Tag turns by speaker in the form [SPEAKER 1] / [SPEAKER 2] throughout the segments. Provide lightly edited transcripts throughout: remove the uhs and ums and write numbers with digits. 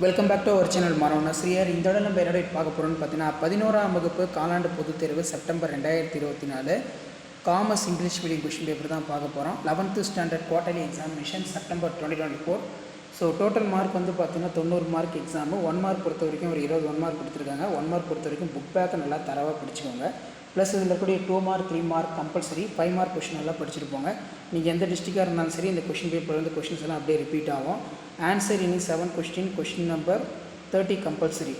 [SPEAKER 1] Welcome back to our channel மாணவன் ஆசிரியர். இந்த இடம் நம்ம என்னோட பார்க்க போகிறோம்னு பார்த்தீங்கன்னா 11ஆம் வகுப்பு காலாண்டு பொதுத் தேர்வு September 2024 commerce English medium question paper தான் பார்க்க போகிறோம். 11th standard quarterly examination September 2024. So total mark வந்து பார்த்தீங்கன்னா 90 மார்க் எக்ஸாமு. 1 மார்க் பொறுத்த வரைக்கும் ஒரு 21 மார்க் கொடுத்துருக்காங்க. 1 மார்க் பொறுத்த வரைக்கும் புக் பேக்கை நல்லா தரவாக படிச்சுக்கோங்க. ப்ளஸ் இதில் இருக்கக்கூடிய 2 mark 3 mark compulsory, 5 mark question எல்லாம் படிச்சுட்டு போங்க. நீங்கள் எந்த டிஸ்ட்ரிக்டாக இருந்தாலும் சரி இந்த கொஷின் பேப்பர் வந்து கொஷின்ஸ் எல்லாம் அப்படியே ரிப்பீட் ஆகும். ஆன்சர் இனி 7 question. Question number 30 compulsory.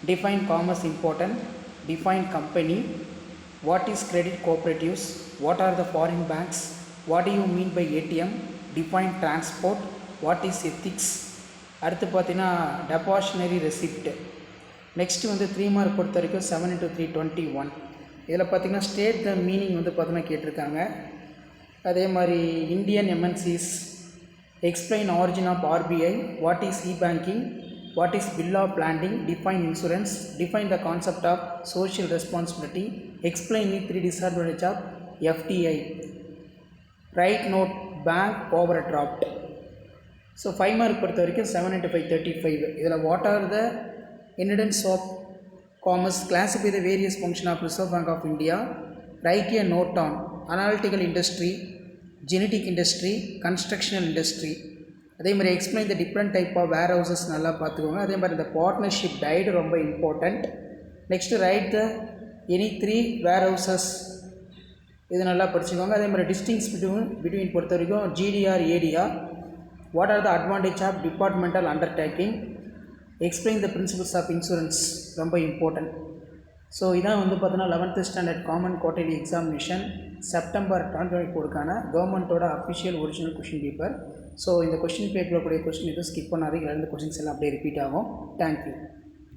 [SPEAKER 1] Define commerce important. Define company. What is credit cooperatives? What are the foreign banks? What do you mean by ATM? Define transport. What is ethics? அடுத்து பார்த்தீங்கன்னா டெபாசிஷனரி receipt. Next வந்து 3 mark பொறுத்த வரைக்கும் 7 into 3 21. இதில் பார்த்தீங்கன்னா state the meaning வந்து பார்த்தீங்கன்னா கேட்டிருக்காங்க. அதே மாதிரி Indian MNCs, explain origin of RBI, what is e-banking, what is bill of lading, define insurance, define the concept of social responsibility, explain the 3 disadvantages of FDI, write note bank overdraft. So 5 mark பொறுத்த வரைக்கும் 7 into 5 35. இதில் what are the incidents of commerce, classify the various function of Reserve Bank of India, write a note on analytical industry, genetic industry, constructional industry. அதே மாதிரி explain the different type of warehouses நல்லா பார்த்துக்கோங்க. அதே மாதிரி இந்த partnership deed ரொம்ப important. Next write the any 3 warehouses, இது நல்லா படிச்சுக்கோங்க. அதே மாதிரி டிஸ்டிங்ஸ் பிட்வீன் பொறுத்த வரைக்கும் GDR ADR, what are the advantage of departmental undertaking, explain the principles of insurance ரொம்ப இம்பார்ட்டன்ட். ஸோ இதான் வந்து பார்த்தீங்கன்னா 11th standard common quarterly examination September 2024 கவர்மெண்ட்டோட official original question paper. So இந்த கொஷின் பேப்பரில் கூடிய கொஷின் எதுவும் ஸ்கிப் பண்ணாதீங்க. இந்த கொஷின்ஸ் எல்லாம் அப்படியே ரிப்பீட் ஆகும். தேங்க்யூ.